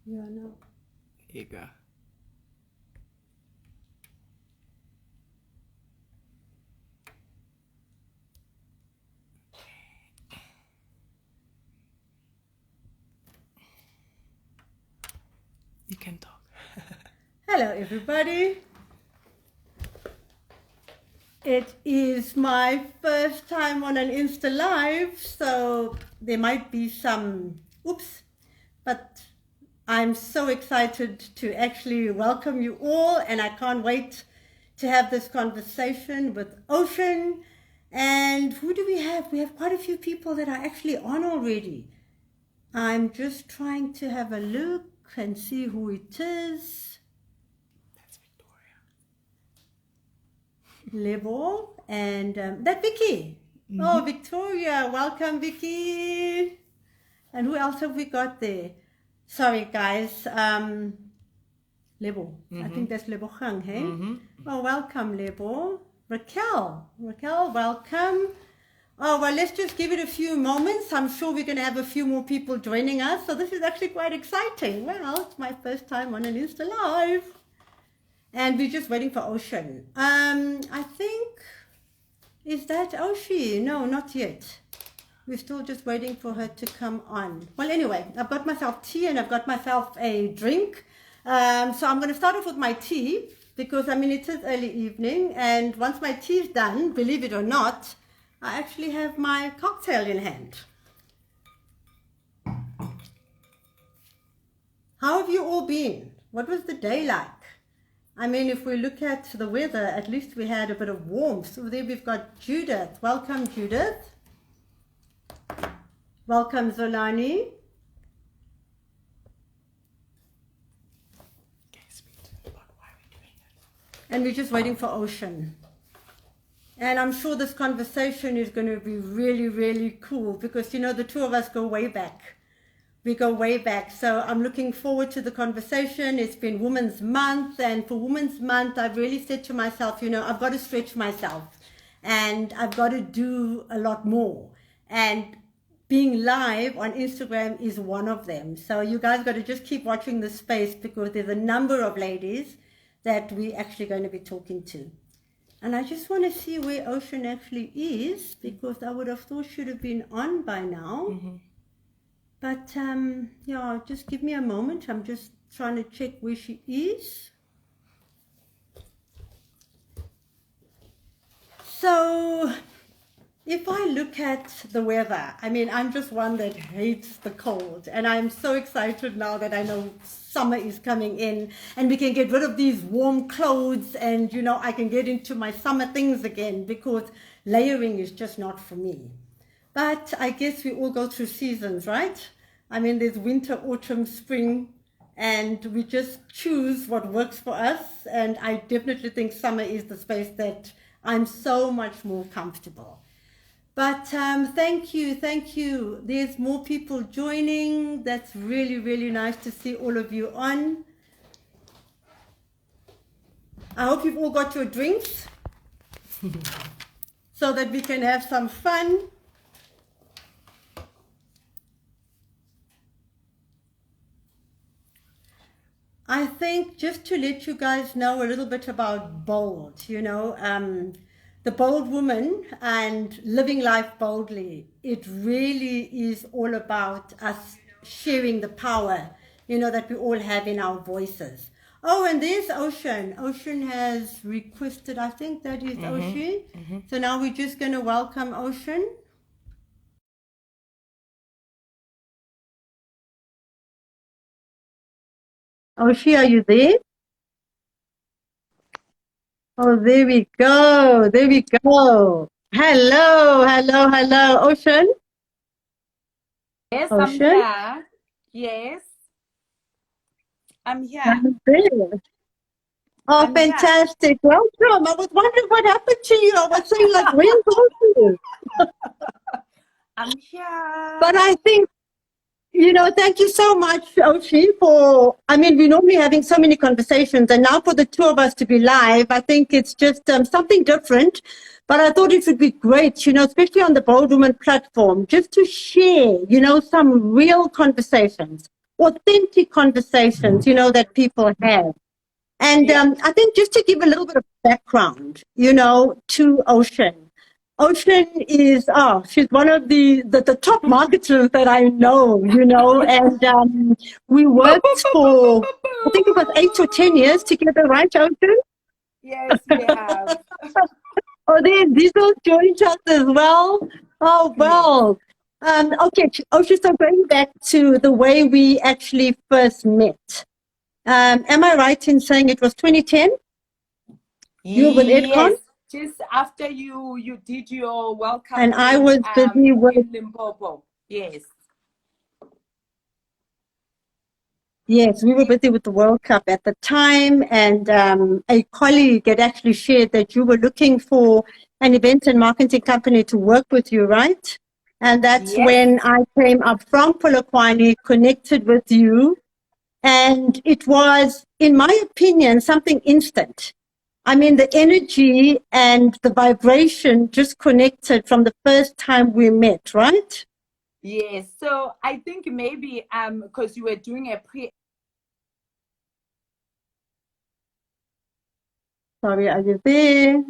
Yeah, no. There you go. You can talk. Hello, everybody. It is my first time on an Insta Live, so there might be some oops, but I'm so excited to actually welcome you all, and I can't wait to have this conversation with Ocean. And who do we have? We have quite a few people that are actually on already. I'm just trying to have a look and see who it is. That's Victoria. Lebo and that Vicky. Oh, Victoria, welcome, Vicky. And who else have we got there? Sorry, guys. Lebo. I think that's Lebo Hang, hey? Oh, welcome, Lebo. Raquel, welcome. Oh, well, let's just give it a few moments. I'm sure we're going to have a few more people joining us. So this is actually quite exciting. Well, it's my first time on an Insta Live. And we're just waiting for Ocean. I think, is that Oshi? No, not yet. We're still just waiting for her to come on. Well, anyway, I've got myself tea and I've got myself a drink. So I'm going to start off with my tea because, I mean, it is early evening. And once my tea is done, believe it or not, I actually have my cocktail in hand. How have you all been? What was the day like? I mean, if we look at the weather, at least we had a bit of warmth. So there we've got Judith. Welcome, Judith. Welcome, Zolani. Can you speak to me about why we're doing it? And we're just waiting for Ocean. And I'm sure this conversation is going to be really, really cool because, you know, the two of us go way back. We go way back. So I'm looking forward to the conversation. It's been Women's Month. And for Women's Month, I've really said to myself, you know, I've got to stretch myself. And I've got to do a lot more. And being live on Instagram is one of them. So you guys got to just keep watching this space because there's a number of ladies that we're actually going to be talking to. And I just want to see where Ocean actually is because I would have thought should have been on by now. But yeah, just give me a moment. I'm just trying to check where she is. So if I look at the weather, I mean, I'm just one that hates the cold. And I'm so excited now that I know summer is coming in and we can get rid of these warm clothes and, you know, I can get into my summer things again because layering is just not for me. But I guess we all go through seasons, right? I mean, there's winter, autumn, spring, and we just choose what works for us. And I definitely think summer is the space that I'm so much more comfortable. But thank you. There's more people joining. That's really, really nice to see all of you on. I hope you've all got your drinks so that we can have some fun. I think just to let you guys know a little bit about bold, you know, the bold woman and living life boldly. It really is all about us sharing the power, you know, that we all have in our voices. Oh, and there's Ocean. Ocean has requested, I think that is Ocean. So now we're just going to welcome Ocean. Oshi, are you there? Oh, there we go. There we go. Hello, Ocean. Yes, Ocean. I'm here. Yes, I'm here. I'm there. Oh, I'm here. fantastic. Welcome. I was wondering what happened to you. I was saying, like, where's Ocean? I'm here. But I think, you know, thank you so much, Oshi, for, I mean, we're normally having so many conversations, and now for the two of us to be live, I think it's just something different. But I thought it would be great, you know, especially on the Bold Woman platform, just to share, you know, some real conversations authentic conversations, that people have. And Yeah. I think just to give a little bit of background, to Ocean. Ocean is, she's one of the top marketers that I know, and we worked for, I think it was 8 or 10 years together, right, Ocean? Yes, we have. Oh, these all joined us as well. Oh, Yes. well. Okay, Ocean, so going back to the way we actually first met. Am I right in saying it was 2010? You were with Edcon, Yes. Just after you did your World Cup and I in was busy with, Limpopo. Yes. yes, we were busy with the World Cup at the time, and a colleague had actually shared that you were looking for an event and marketing company to work with you, right? And that's Yes. when I came up from Polokwane, connected with you, and it was, in my opinion, something instant. I mean, the energy and the vibration just connected from the first time we met, right? Yes. So I think maybe because you were doing a pre. Sorry, are you there?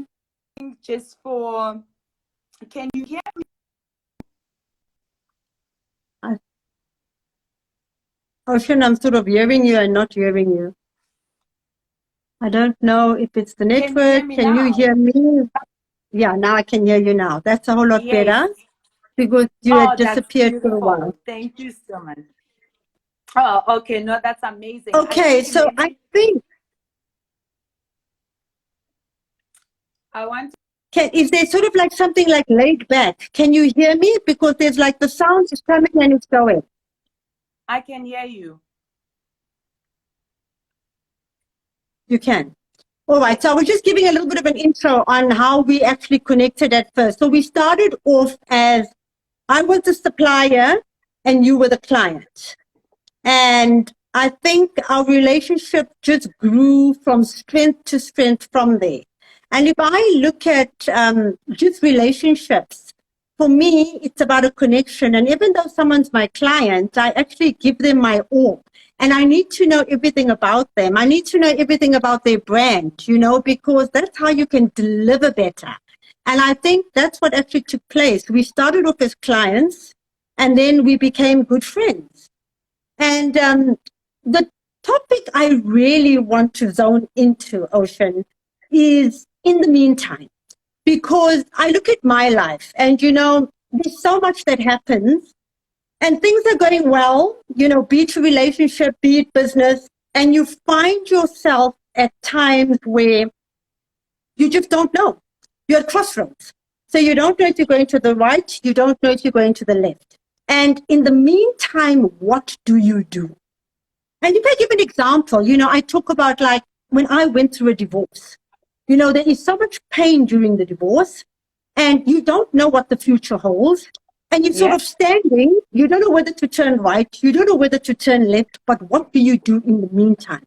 Just for. Can you hear me? Ocean, I'm sort of hearing you and not hearing you. I don't know if it's the Can you hear network. me Can you now? hear me? Yeah, now I can hear you now. That's a whole lot Yes. better because you Oh, had that's disappeared for a while. beautiful. Thank you so much. Oh, okay. No, that's amazing. Okay, so I think, I want. is there sort of like something like laid back? Can you hear me? Because there's like the sound is coming and it's going. I can hear you. You can. All right. So I was just giving a little bit of an intro on how we actually connected at first. So we started off as I was the supplier and you were the client. And I think our relationship just grew from strength to strength from there. And if I look at just relationships, for me, it's about a connection. And even though someone's my client, I actually give them my all. And I need to know everything about them. I need to know everything about their brand, because that's how you can deliver better. And I think that's what actually took place. We started off as clients and then we became good friends. And the topic I really want to zone into, Ocean, is in the meantime, because I look at my life and, there's so much that happens and things are going well, be it a relationship, be it business, and you find yourself at times where you just don't know. You're at crossroads. So you don't know if you're going to the right, you don't know if you're going to the left. And in the meantime, what do you do? And if I give an example, I talk about like when I went through a divorce, there is so much pain during the divorce and you don't know what the future holds. And you're sort of standing, you don't know whether to turn right, you don't know whether to turn left, but what do you do in the meantime?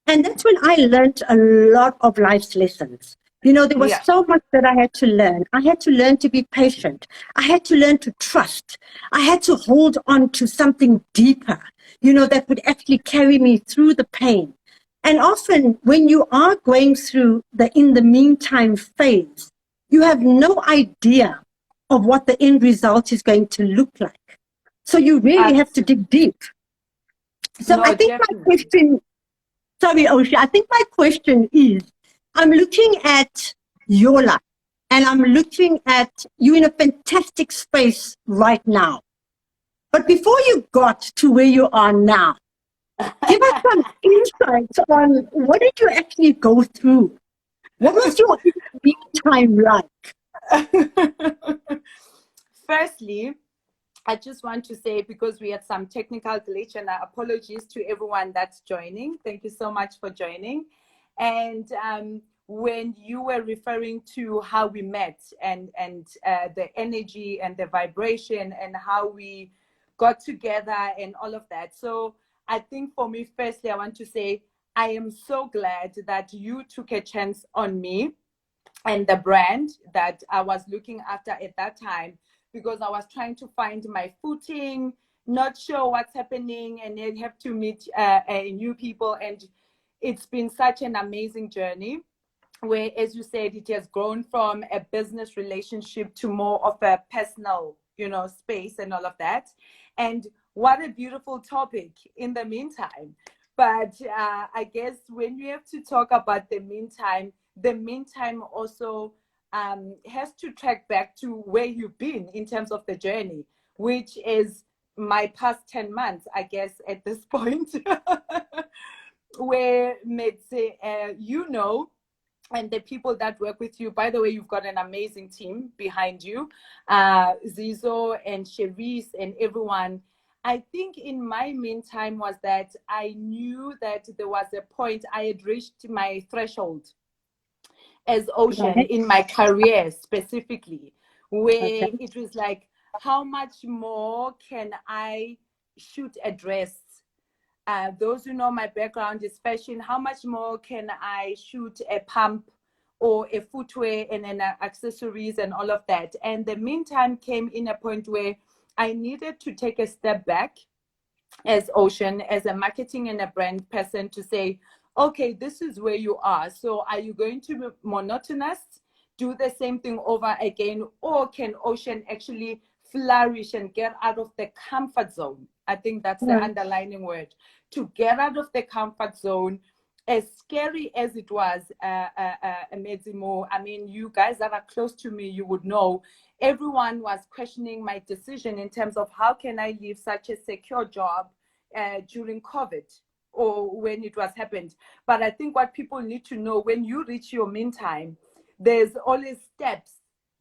And that's when I learned a lot of life's lessons. There was so much that I had to learn. I had to learn to be patient. I had to learn to trust. I had to hold on to something deeper, that would actually carry me through the pain. And often when you are going through the in the meantime phase, you have no idea of what the end result is going to look like. So you really have to dig deep. So I think my question, sorry, Osha, I think my question is, I'm looking at your life and I'm looking at you in a fantastic space right now. But before you got to where you are now, give us some insights on what did you actually go through? What was your time like? Firstly, I just want to say, because we had some technical glitch, and apologies to everyone that's joining. Thank you so much for joining. And when you were referring to how we met and the energy and the vibration and how we got together and all of that. So I think for me, firstly, I want to say I am so glad that you took a chance on me and the brand that I was looking after at that time, because I was trying to find my footing, not sure what's happening, and you have to meet new people. And it's been such an amazing journey where, as you said, it has grown from a business relationship to more of a personal, space and all of that. And what a beautiful topic in the meantime. But I guess when we have to talk about the meantime also has to track back to where you've been in terms of the journey, which is my past 10 months, I guess, at this point, where and the people that work with you. By the way, you've got an amazing team behind you, Zizo and Cherise and everyone. I think in my meantime was that I knew that there was a point I had reached my threshold as Ocean in my career specifically, where it was like, how much more can I shoot a dress? Those who know my background is fashion. How much more can I shoot a pump or a footwear and then accessories and all of that? And the meantime came in a point where I needed to take a step back as Ocean, as a marketing and a brand person, to say, okay, this is where you are. So are you going to be monotonous, do the same thing over again, or can Ocean actually flourish and get out of the comfort zone? I think that's the underlining word, to get out of the comfort zone. As scary as it was, Medzimo, I mean, you guys that are close to me, you would know, everyone was questioning my decision in terms of how can I leave such a secure job during COVID or when it was happened. But I think what people need to know, when you reach your meantime, there's always steps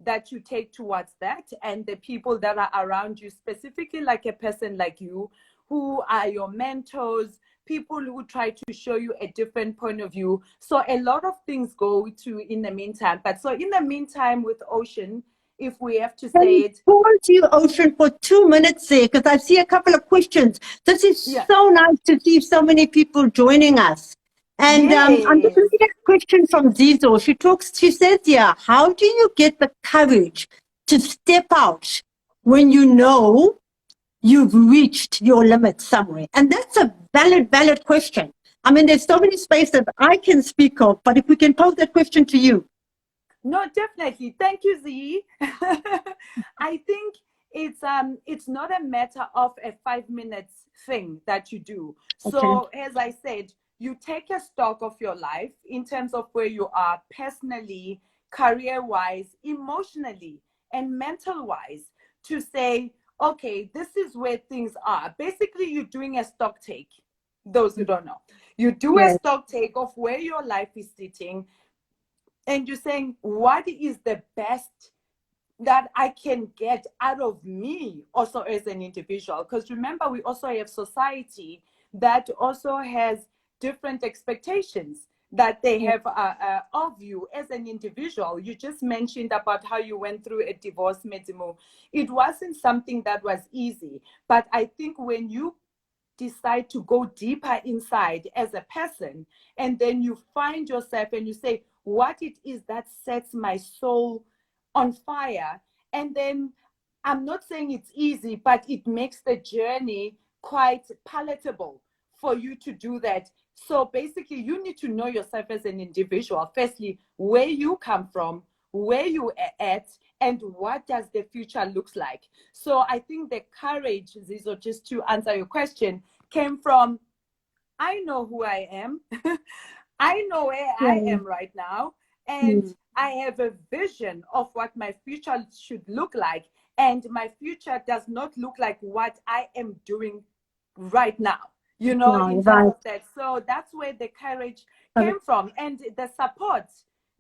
that you take towards that, and the people that are around you, specifically like a person like you, who are your mentors, people who try to show you a different point of view. So a lot of things go to in the meantime. But so in the meantime with Ocean, if we have to say it. Pause you, Ocean, for 2 minutes there, because I see a couple of questions. This is so nice to see so many people joining us. And I'm just looking at a question from Zizo. She says here, how do you get the courage to step out when you know you've reached your limit somewhere? And that's a valid question. I mean, there's so many spaces I can speak of, but if we can pose that question to you. No, definitely. Thank you, Z. I think it's not a matter of a 5 minutes thing that you do. So as I said, you take a stock of your life in terms of where you are personally, career-wise, emotionally, and mental-wise, to say, okay, this is where things are. Basically, you're doing a stock take. Those who don't know, you do a stock take of where your life is sitting, and you're saying, what is the best that I can get out of me also as an individual? Because remember, we also have society that also has different expectations that they have of you as an individual. You just mentioned about how you went through a divorce, Medzimo. It wasn't something that was easy. But I think when you decide to go deeper inside as a person, and then you find yourself and you say, what it is that sets my soul on fire. And then I'm not saying it's easy, but it makes the journey quite palatable for you to do that. So basically, you need to know yourself as an individual. Firstly, where you come from, where you are at, and what does the future looks like. So I think the courage, Zizo, just to answer your question, came from, I know who I am. I know where I am right now. And I have a vision of what my future should look like. And my future does not look like what I am doing right now, in terms of that. So that's where the courage came from. And the support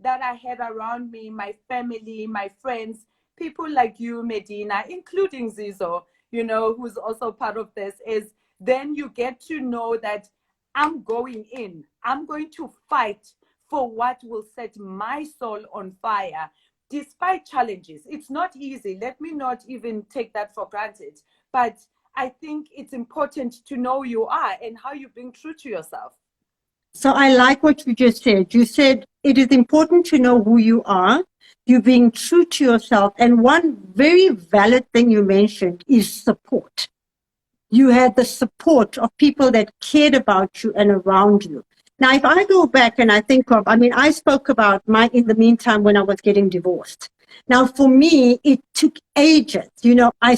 that I had around me, my family, my friends, people like you, Medina, including Zizo, who's also part of this, is then you get to know that I'm going in. I'm going to fight for what will set my soul on fire, despite challenges. It's not easy. Let me not even take that for granted. But I think it's important to know who you are and how you're being true to yourself. So I like what you just said. You said it is important to know who you are, you're being true to yourself. And one very valid thing you mentioned is support. You had the support of people that cared about you and around you. Now, if I go back and I think of, I mean, I spoke about my, in the meantime, when I was getting divorced. Now, for me, it took ages. You know, I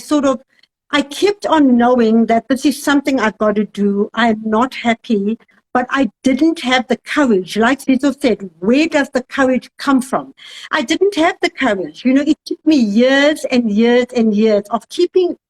kept on knowing that this is something I've got to do. I'm not happy, but I didn't have the courage. Like Cecil said, where does the courage come from? I didn't have the courage. You know, it took me years and years and years of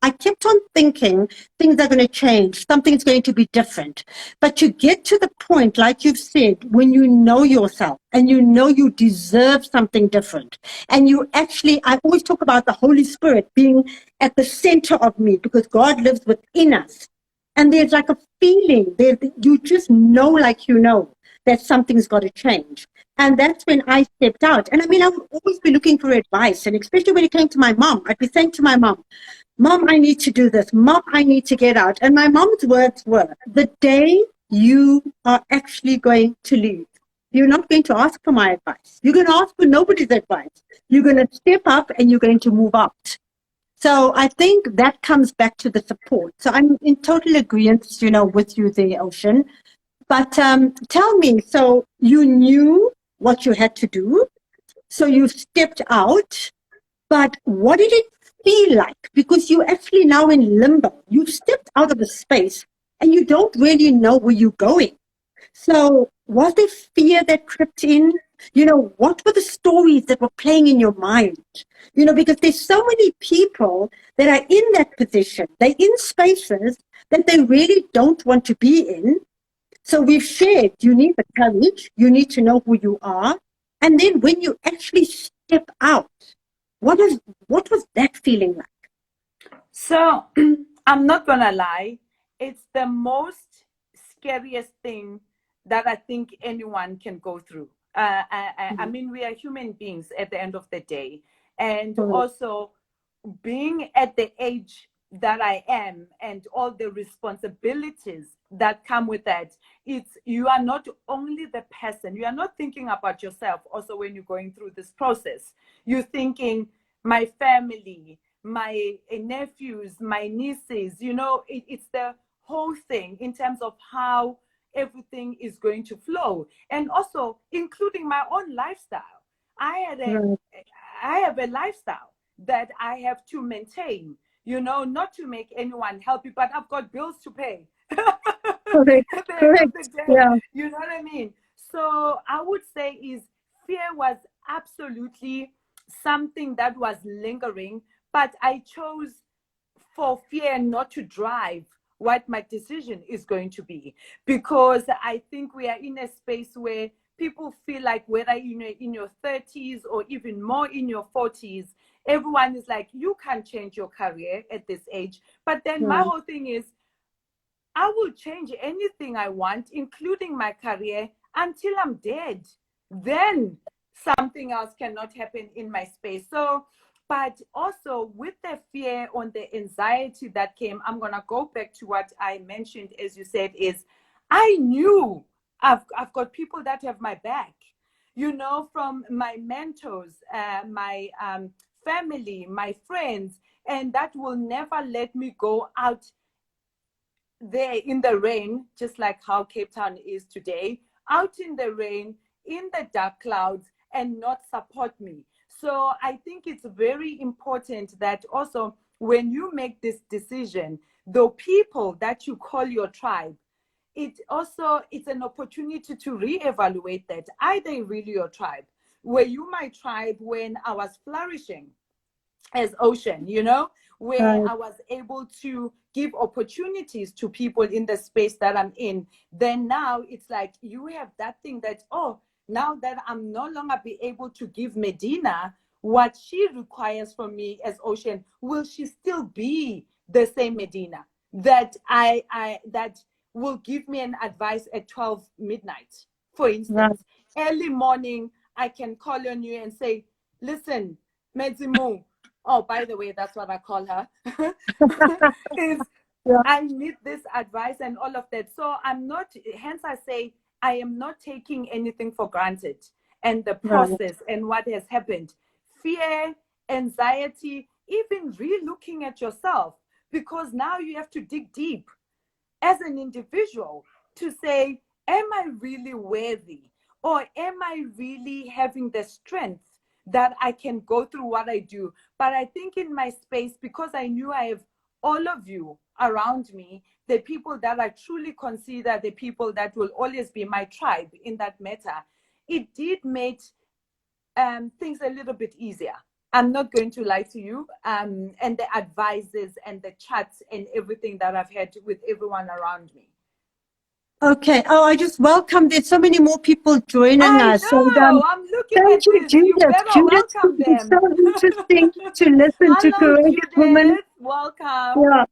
I kept on thinking things are going to change, something's going to be different. But you get to the point, like you've said, when you know yourself and you know you deserve something different. And you actually, I always talk about the Holy Spirit being at the center of me because God lives within us. And there's like a feeling there, you just know, like, you know, that something's got to change. And that's when I stepped out. And I mean, I would always be looking for advice. And especially when it came to my mom, I'd be saying to my mom, Mom, I need to do this. Mom, I need to get out. And my mom's words were, the day you are actually going to leave, you're not going to ask for my advice. You're going to ask for nobody's advice. You're going to step up and you're going to move out. So I think that comes back to the support. So I'm in total agreement, you know, with you there, Ocean. But tell me, so you knew what you had to do, so you stepped out, but what did it feel like? Because you're actually now in limbo. You've stepped out of the space and you don't really know where you're going. So was there fear that crept in? You know, what were the stories that were playing in your mind? You know, because there's so many people that are in that position. They're in spaces that they really don't want to be in. So we've shared, you need the courage, you need to know who you are. And then when you actually step out, what was that feeling like? So I'm not gonna lie, it's the most scariest thing that I think anyone can go through. I mean, we are human beings at the end of the day. And also being at the age that I am and all the responsibilities that come with that, you are not only the person, you are not thinking about yourself also when you're going through this process. You're thinking, my family, my nephews, my nieces, you know, it's the whole thing in terms of how everything is going to flow, and also including my own lifestyle. I have a lifestyle that I have to maintain, you know, not to make anyone happy, but I've got bills to pay. Correct. Yeah. You know what I mean? So I would say fear was absolutely something that was lingering, but I chose for fear not to drive what my decision is going to be, because I think we are in a space where people feel like, whether in your 30s or even more in your 40s, everyone is like, you can't change your career at this age. But then my whole thing is, I will change anything I want, including my career, until I'm dead. Then something else cannot happen in my space. So, but also with the fear and the anxiety that came, I'm going to go back to what I mentioned, as you said, is I knew I've got people that have my back, you know, from my mentors, my family, my friends, and that will never let me go out there in the rain, just like how Cape Town is today, out in the rain, in the dark clouds, and not support me. So I think it's very important that also when you make this decision, the people that you call your tribe, it's an opportunity to reevaluate that. Are they really your tribe? Were you my tribe when I was flourishing as Ocean, you know, where I was able to give opportunities to people in the space that I'm in? Then now it's like you have that thing that, oh, now that I'm no longer be able to give Medina what she requires from me as Ocean, will she still be the same Medina that that will give me an advice at 12 midnight, for instance? Early morning, I can call on you and say, listen, Medzimu, oh, by the way, that's what I call her, I need this advice and all of that. So hence I say, I am not taking anything for granted, and the process and what has happened. Fear, anxiety, even re-looking at yourself, because now you have to dig deep as an individual to say, am I really worthy? Or am I really having the strength that I can go through what I do? But I think in my space, because I knew I have all of you around me, the people that I truly consider the people that will always be my tribe in that matter, it did make things a little bit easier. I'm not going to lie to you. And the advices and the chats and everything that I've had with everyone around me. Okay. Oh, I just welcome. There's so many more people joining I us. And, know. I'm looking thank at you, this. You Judith. better Judith, welcome it's them. so interesting to listen to Hello, courageous women. Judith. Welcome. Yeah.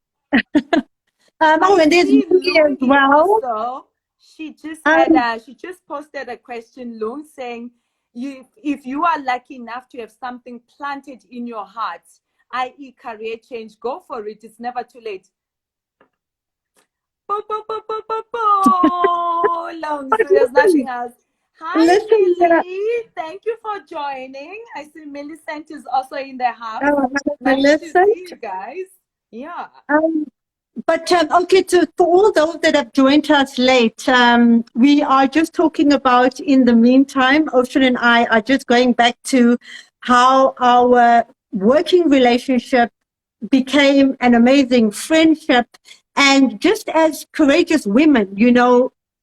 I And there's see Lucy as Lungi well. also. She just Um, she just posted a question, Lung, saying, if you are lucky enough to have something planted in your heart, i.e. career change, go for it. It's never too late. Bo, bo, bo, bo, bo, bo. Lungs, but there's nothing else. Hi, listen, Millie. Thank you for joining. I see Millicent is also in the house. Nice to Millicent. see you guys. Yeah. But okay, for all those that have joined us late, we are just talking about, in the meantime, Ocean and I are just going back to how our working relationship became an amazing friendship. And just as courageous women,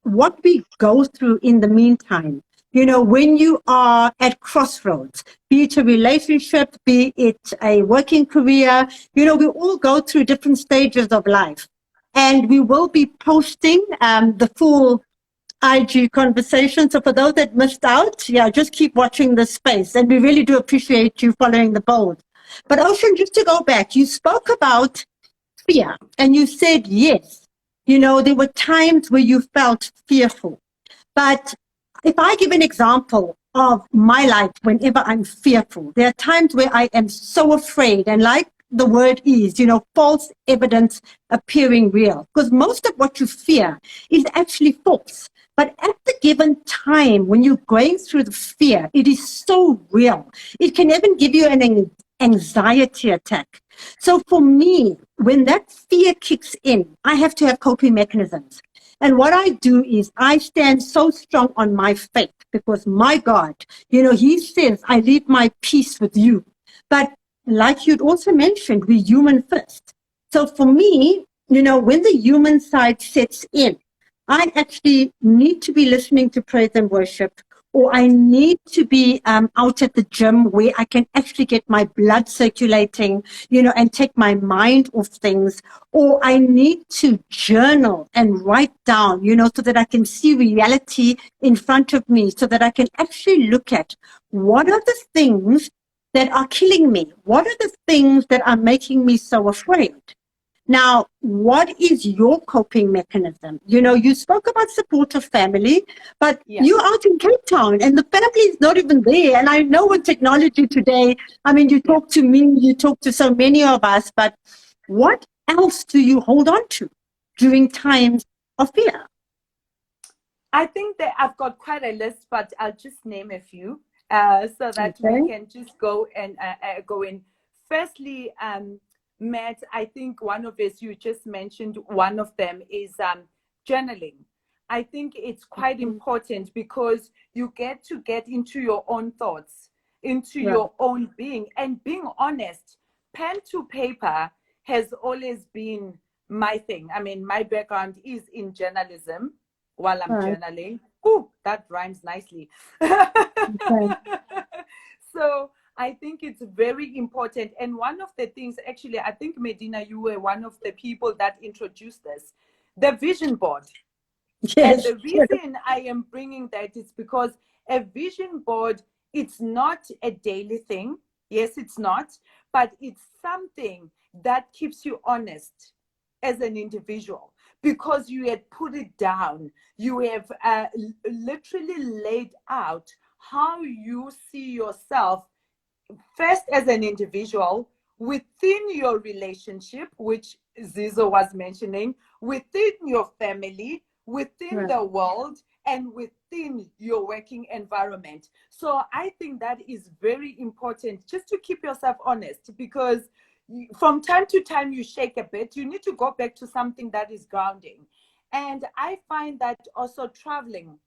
what we go through in the meantime, when you are at crossroads, be it a relationship, be it a working career, we all go through different stages of life. And we will be posting the full IG conversation. So for those that missed out, just keep watching this space. And we really do appreciate you following the bold. But Ocean, just to go back, you spoke about fear and you said, yes, there were times where you felt fearful. But if I give an example of my life, whenever I'm fearful, there are times where I am so afraid, and like the word is, false evidence appearing real. Because most of what you fear is actually false. But at the given time, when you're going through the fear, it is so real. It can even give you an anxiety attack. So for me, when that fear kicks in, I have to have coping mechanisms. And what I do is I stand so strong on my faith, because my God, he says, I leave my peace with you. But like you'd also mentioned, we're human first. So for me, when the human side sets in, I actually need to be listening to praise and worship, or I need to be out at the gym where I can actually get my blood circulating, and take my mind off things, or I need to journal and write down, so that I can see reality in front of me, so that I can actually look at what are the things that are killing me? What are the things that are making me so afraid? Now, what is your coping mechanism? You spoke about supportive family, but you're out in Cape Town and the family is not even there. And I know with technology today, you talk to me, you talk to so many of us, but what else do you hold on to during times of fear? I think that I've got quite a list, but I'll just name a few so that we can just go and go in. Firstly, Matt, I think one of us, you just mentioned one of them is journaling. I think it's quite important because you get to get into your own thoughts, into your own being, and being honest. Pen to paper has always been my thing. My background is in journalism while I'm journaling. Ooh, that rhymes nicely. So I think it's very important. And one of the things, actually, I think, Medina, you were one of the people that introduced this, the vision board. Yes. And the reason I am bringing that is because a vision board, it's not a daily thing. Yes, it's not. But it's something that keeps you honest as an individual, because you had put it down. You have literally laid out how you see yourself first as an individual, within your relationship, which Zizo was mentioning, within your family, within the world, and within your working environment. So I think that is very important, just to keep yourself honest, because from time to time you shake a bit. You need to go back to something that is grounding. And I find that also traveling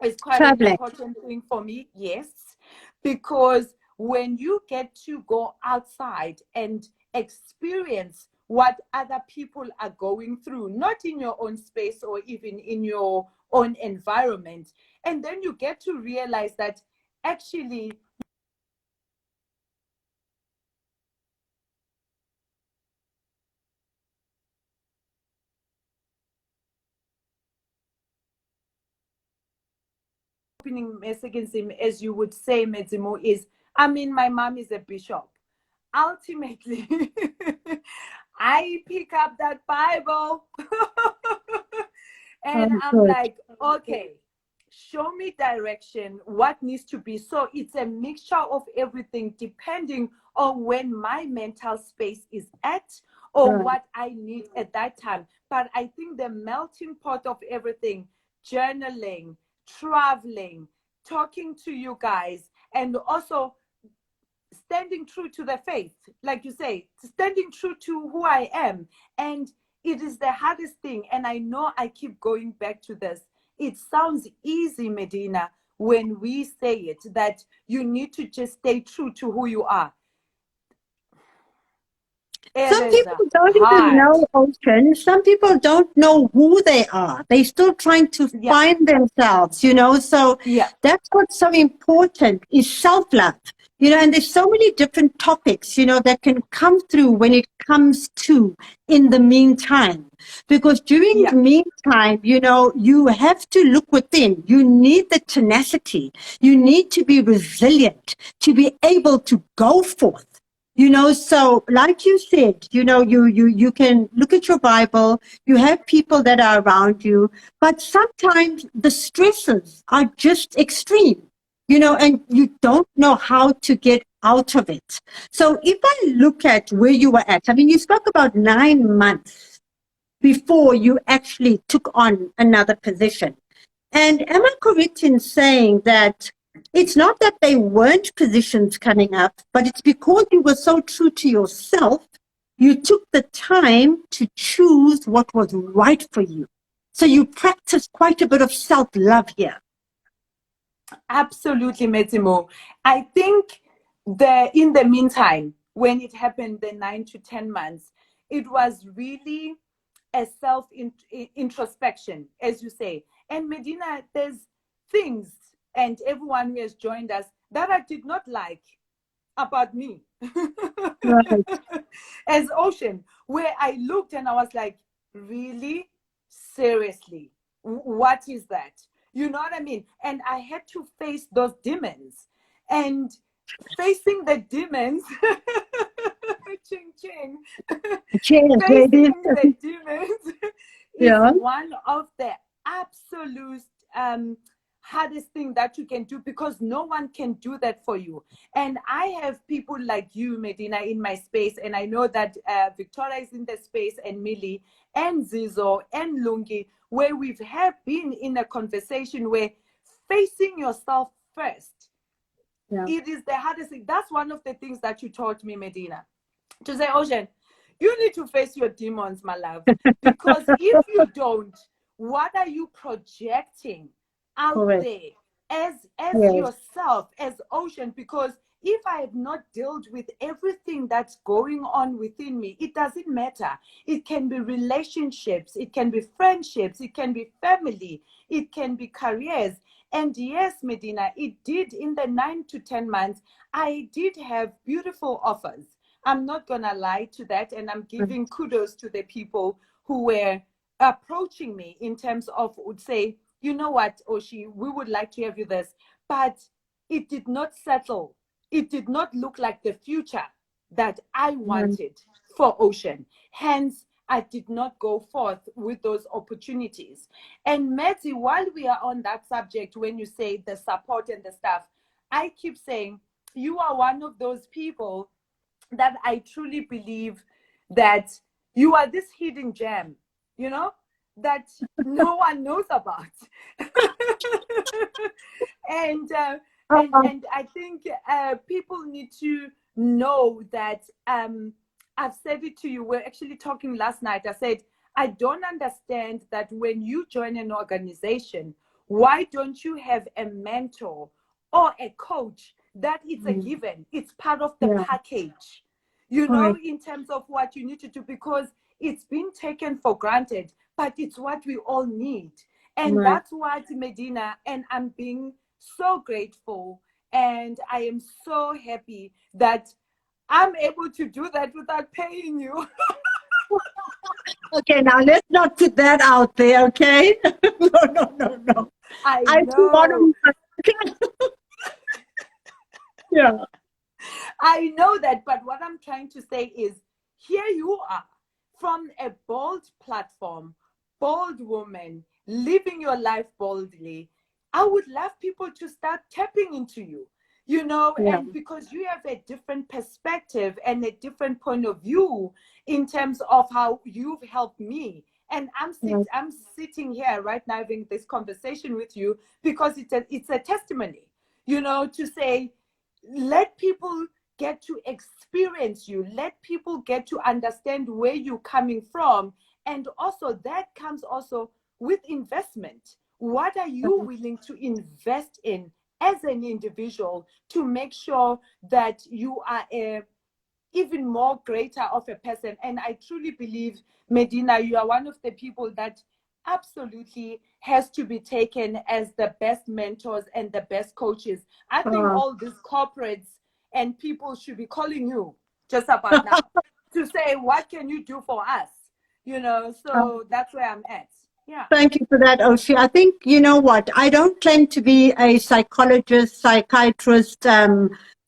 is quite an Traveling. important thing for me. Yes, because when you get to go outside and experience what other people are going through, not in your own space or even in your own environment, and then you get to realize that actually opening mechanism, as you would say, Medzimo, is, I mean, my mom is a bishop. Ultimately, I pick up that Bible and I'm Good. like, okay, show me direction, what needs to be. So it's a mixture of everything depending on when my mental space is at or Right. what I need at that time. But I think the melting pot of everything, journaling, traveling, talking to you guys, and also standing true to the faith, like you say, standing true to who I am. And it is the hardest thing. And I know I keep going back to this. It sounds easy, Medina, when we say it, that you need to just stay true to who you are. It Some is people don't even hard. know, Ocean. Some people don't know who they are. They're still trying to Yeah. find themselves, you know. So Yeah. that's what's so important is self-love, you know, and there's so many different topics, you know, that can come through when it comes to in the meantime. Because during Yeah. the meantime, you know, you have to look within. You need the tenacity. You need to be resilient to be able to go forth. You know, so like you said, you know, you can look at your Bible, you have people that are around you, but sometimes the stresses are just extreme, you know, and you don't know how to get out of it. So if I look at where you were at, I mean, you spoke about 9 months before you actually took on another position. And am I correct in saying that it's not that they weren't positions coming up, but it's because you were so true to yourself, you took the time to choose what was right for you. So you practice quite a bit of self-love here. Absolutely, Metimo. I think in the meantime, when it happened, the 9 to 10 months, it was really a self introspection, as you say. And Medina, there's things, and everyone who has joined us, that I did not like about me Right. as Ocean, where I looked and I was like, really? Seriously? What is that? You know what I mean? And I had to face those demons. And facing the demons, ching ching, Cheers, ladies. facing the demons is Yeah. one of the absolute hardest thing that you can do, because no one can do that for you. And I have people like you, Medina, in my space, and I know that Victoria is in the space, and Millie, and Zizo, and Lungi, where we've have been in a conversation where facing yourself first, Yeah. it is the hardest thing. That's one of the things that you taught me, Medina, to say, Ocean, you need to face your demons, my love, because if you don't, what are you projecting out Correct. there as Yes. yourself, as Ocean? Because if I have not dealt with everything that's going on within me, it doesn't matter. It can be relationships, it can be friendships, it can be family, it can be careers. And yes, Medina, it did, in the 9 to 10 months, I did have beautiful offers. I'm not going to lie to that. And I'm giving kudos to the people who were approaching me in terms of, would say, you know what, Oshi, we would like to have you this. But it did not settle. It did not look like the future that I wanted for Ocean. Hence, I did not go forth with those opportunities. And Matty, while we are on that subject, when you say the support and the stuff, I keep saying you are one of those people that I truly believe that you are this hidden gem, you know, that no one knows about. and, uh, and Oh, and I think people need to know that I've said it to you. We're actually talking last night. I said, I don't understand that when you join an organization, why don't you have a mentor or a coach? That it's a given. It's part of the package, you know, Correct. in terms of what you need to do, because it's been taken for granted, but it's what we all need. And Right. that's what Medina, and I'm being so grateful. And I am so happy that I'm able to do that without paying you. Okay, now let's not put that out there, okay? No. I I do want know. to. Yeah. I know that, but what I'm trying to say is here you are from a bold platform, bold woman, living your life boldly. I would love people to start tapping into you, you know, Yeah. and because you have a different perspective and a different point of view in terms of how you've helped me. And I'm sitting here right now having this conversation with you because it's a testimony, you know, to say, let people get to experience you, let people get to understand where you're coming from. And also that comes also with investment. What are you willing to invest in as an individual to make sure that you are a even more greater of a person? And I truly believe, Medina, you are one of the people that absolutely has to be taken as the best mentors and the best coaches. I think all these corporates and people should be calling you just about now to say, what can you do for us? You know, so that's where I'm at. Yeah. Thank you for that, Oshi. I think, you know what, I don't claim to be a psychologist, psychiatrist,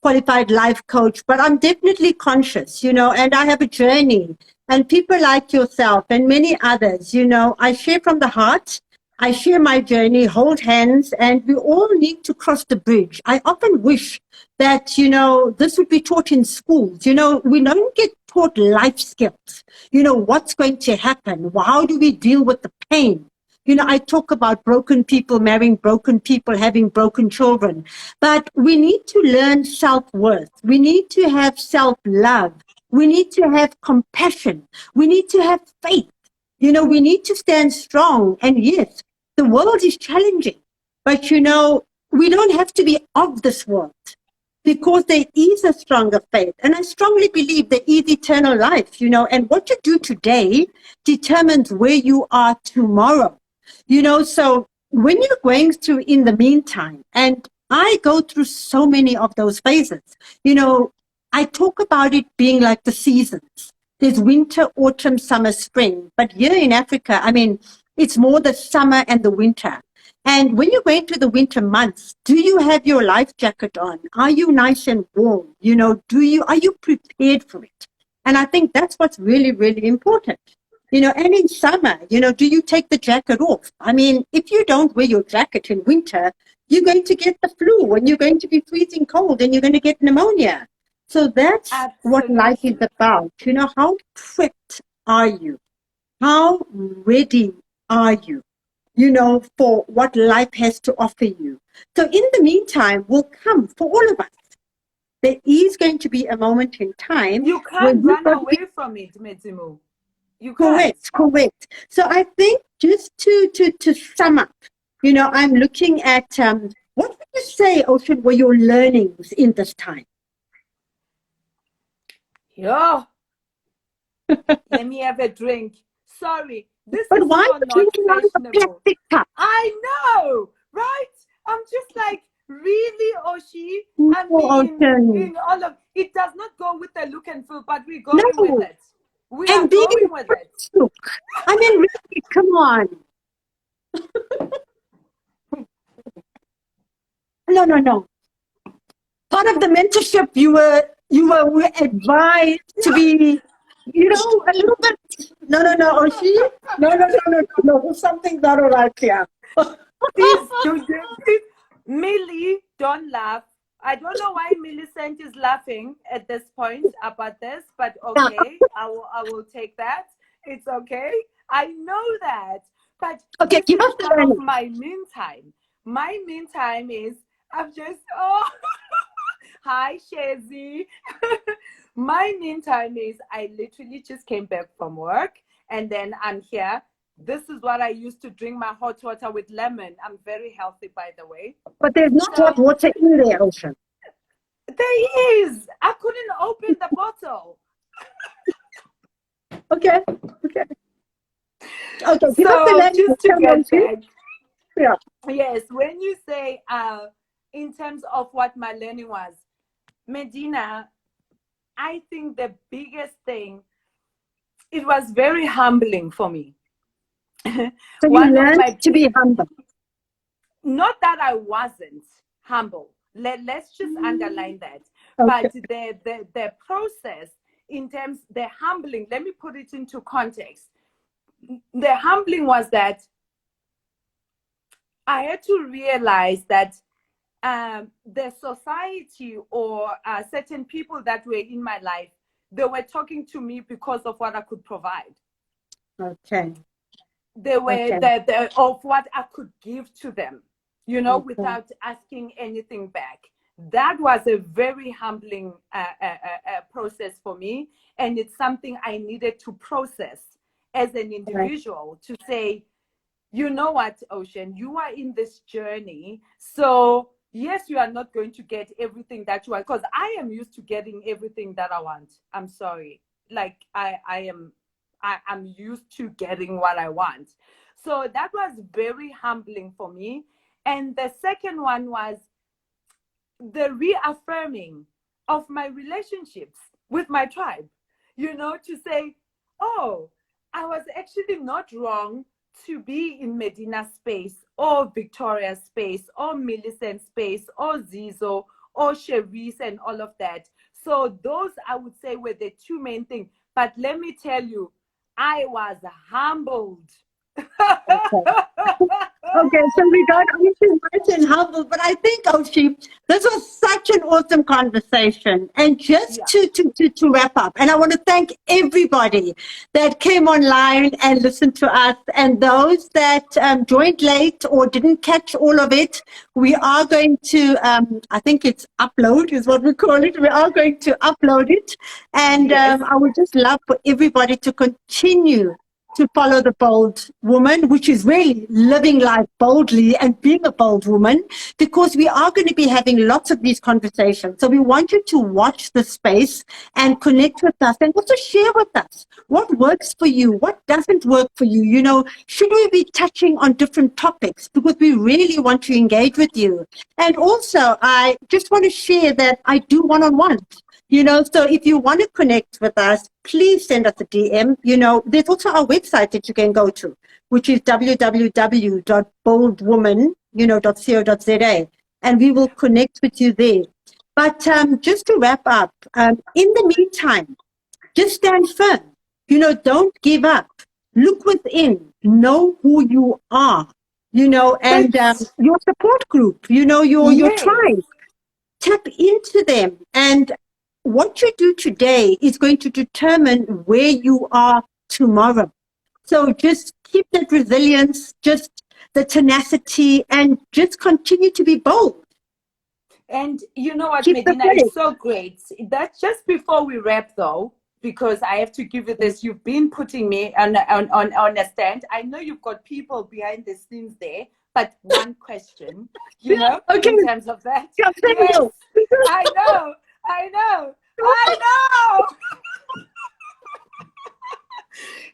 qualified life coach, but I'm definitely conscious, you know, and I have a journey. And people like yourself and many others, you know, I share from the heart. I share my journey, hold hands, and we all need to cross the bridge. I often wish that, you know, this would be taught in schools. You know, we don't get taught life skills. You know, what's going to happen? How do we deal with the pain? You know, I talk about broken people marrying broken people, having broken children, but we need to learn self-worth. We need to have self-love. We need to have compassion. We need to have faith. You know, we need to stand strong. And yes, the world is challenging, but you know, we don't have to be of this world because there is a stronger faith. And I strongly believe there is eternal life, you know, and what you do today determines where you are tomorrow, you know. So when you're going through in the meantime, and I go through so many of those phases, you know, I talk about it being like the seasons. There's winter, autumn, summer, spring. But here in Africa, I mean, it's more the summer and the winter. And when you go into the winter months, do you have your life jacket on? Are you nice and warm? You know, are you prepared for it? And I think that's what's really, really important. You know, and in summer, you know, do you take the jacket off? I mean, if you don't wear your jacket in winter, you're going to get the flu and you're going to be freezing cold and you're going to get pneumonia. So that's what life is Absolutely. about. You know, how prepped are you? How ready are you, you know, for what life has to offer you? So in the meantime will come for all of us. There is going to be a moment in time You when can't you've run got to be away from it, Medzimu. You can't. correct. So I think just to sum up, you know, I'm looking at what would you say, Ocean, were your learnings in this time? Yo, let me have a drink. Sorry, this But is why are so you not drinking out of a fashionable. plastic cup? I know, right? I'm just like, really, Oshi? No, I mean, Ocean. in all of it does not go with the look and feel, but we're going with No. it. We are And being going with it. look. I mean, really, come on. No. Part of the mentorship, were advised to be, you know, a little bit. No, Oshi. No. There's something not all right here. Please, please, Millie, don't laugh. I don't know why Millicent is laughing at this point about this, but okay, I will take that. It's okay. I know that. But Okay, this give is us the part of learning. my meantime. My meantime is I'm just hi Shezi. My meantime is I literally just came back from work and then I'm here. This is what I used to drink my hot water with lemon. I'm very healthy, by the way. But there's not So hot water in there, Ocean. there is. I couldn't open the bottle. Okay. Okay. Okay. Give us the So learning. just to get back, Yeah. yes, when you say in terms of what my learning was, Medina, I think the biggest thing, it was very humbling for me. So you One of learned my to be humble. not that I wasn't humble. Let's just underline that. Okay. But the process in terms the humbling, let me put it into context. The humbling was that I had to realize that the society or certain people that were in my life, they were talking to me because of what I could provide. Okay. They were Okay. of what I could give to them, Okay. without asking anything back. That was a very humbling process for me. And it's something I needed to process as an individual to say, you know what, Ocean, you are in this journey. So yes, you are not going to get everything that you want, because I am used to getting everything that I want. I'm sorry. Like I'm used to getting what I want. So that was very humbling for me. And the second one was the reaffirming of my relationships with my tribe, to say, oh, I was actually not wrong to be in Medina space or Victoria space or Millicent space or Zizo or Cherise and all of that. So those, I would say, were the two main things. But let me tell you, I was humbled. Okay. Okay, so we got Ocean nice and humble, but I think, Oshi, this was such an awesome conversation. And just Yeah. to wrap up, and I want to thank everybody that came online and listened to us, and those that joined late or didn't catch all of it. We are going to, I think it's upload is what we call it. We are going to upload it. And Yes. I would just love for everybody to continue to follow the bold woman, which is really living life boldly and being a bold woman, because we are going to be having lots of these conversations. So we want you to watch the space and connect with us and also share with us what works for you, what doesn't work for you. Should we be touching on different topics, because we really want to engage with you. And also, I just want to share that I do one-on-ones. So if you want to connect with us, please send us a DM. There's also our website that you can go to, which is www.boldwoman.co.za, and we will connect with you there. But just to wrap up, in the meantime, just stand firm. Don't give up. Look within. Know who you are. And your support group. Your Yes. tribe. Tap into them, and what you do today is going to determine where you are tomorrow. So just keep that resilience, just the tenacity, and just continue to be bold. And you know what, Keep the Medina, faith. it's so great. That's just before we wrap, though, because I have to give you this. You've been putting me on a stand. I know you've got people behind the scenes there, but one question, Okay. in terms of that. Yeah, Yes, you. I know.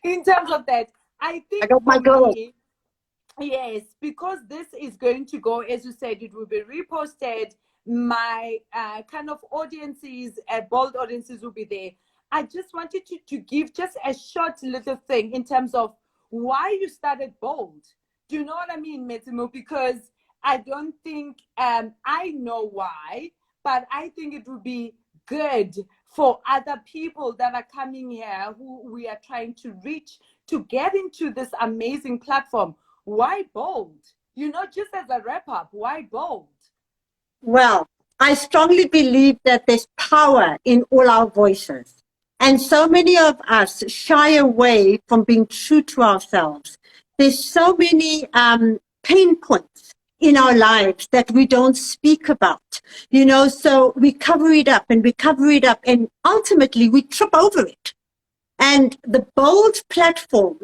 In terms of that, I think I got my for girl. me, yes, because this is going to go, as you said, it will be reposted. My kind of audiences, bold audiences will be there. I just wanted to give just a short little thing in terms of why you started bold. Do you know what I mean, Metimo? Because I don't think I know why, but I think it would be good for other people that are coming here who we are trying to reach to get into this amazing platform. Why bold? Just as a wrap up, why bold? Well, I strongly believe that there's power in all our voices. And so many of us shy away from being true to ourselves. There's so many pain points in our lives that we don't speak about, so we cover it up and we cover it up, and ultimately we trip over it. And the bold platform,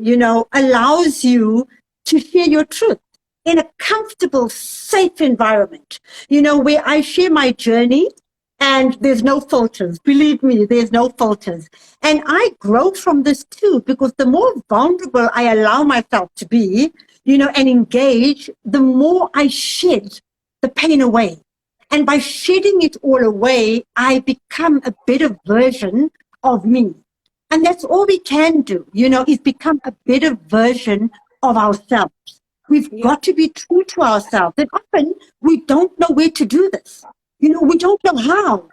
allows you to share your truth in a comfortable, safe environment, where I share my journey and there's no filters. Believe me, there's no filters. And I grow from this too, because the more vulnerable I allow myself to be, and engage, the more I shed the pain away. And by shedding it all away, I become a better version of me. And that's all we can do, is become a better version of ourselves. We've got to be true to ourselves. And often we don't know where to do this. We don't know how.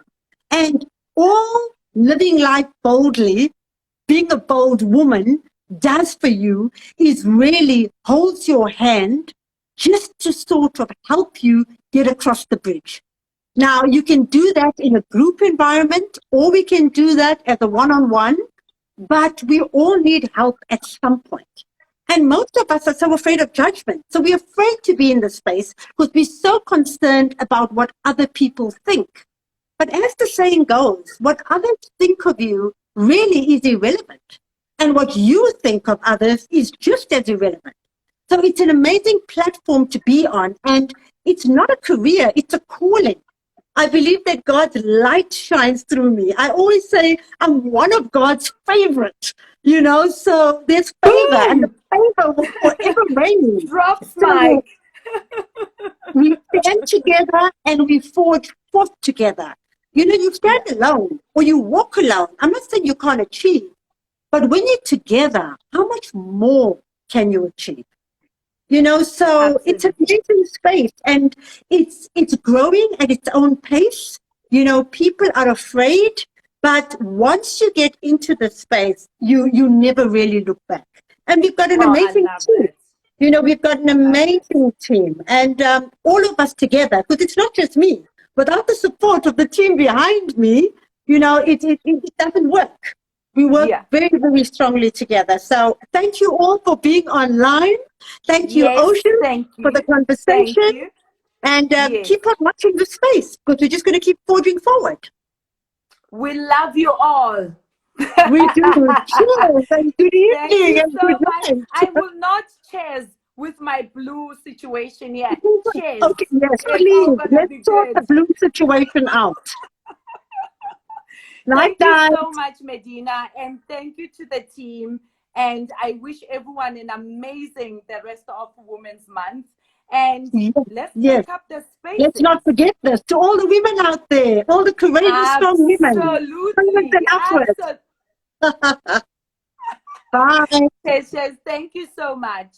And all living life boldly, being a bold woman, does for you is really holds your hand just to sort of help you get across the bridge. Now, you can do that in a group environment, or we can do that as a one-on-one, but we all need help at some point. And most of us are so afraid of judgment. So we're afraid to be in the space because we're so concerned about what other people think. But as the saying goes, what others think of you really is irrelevant. And what you think of others is just as irrelevant. So it's an amazing platform to be on. And it's not a career, it's a calling. I believe that God's light shines through me. I always say I'm one of God's favorites, so there's favor, and the favor will forever reign. Drops, So Mike. we stand together and we forge forth together. You stand alone or you walk alone. I'm not saying you can't achieve, but when you're together, how much more can you achieve? So Absolutely. It's an amazing space, and it's growing at its own pace. People are afraid, but once you get into the space, you never really look back. And we've got an amazing team. We've got an amazing team, and all of us together, because it's not just me. Without the support of the team behind me, it doesn't work. We work very, very strongly together. So thank you all for being online. Thank you, Ocean, for the conversation. Thank you. And keep on watching the space, because we're just going to keep forging forward. We love you all. We do. Cheers and good evening. Thank you and so good much. night. I will not cheers with my blue situation yet. Cheers. Okay, yes, It's please. all gonna Let's be sort the good. blue situation out. Night, Thank you night. so much, Medina, and thank you to the team. And I wish everyone an amazing the rest of Women's Month. And let's Yes. take up the space. Let's not forget this. To all the women out there, all the courageous, strong women. Absolutely. Bye. Cheers. Thank you so much.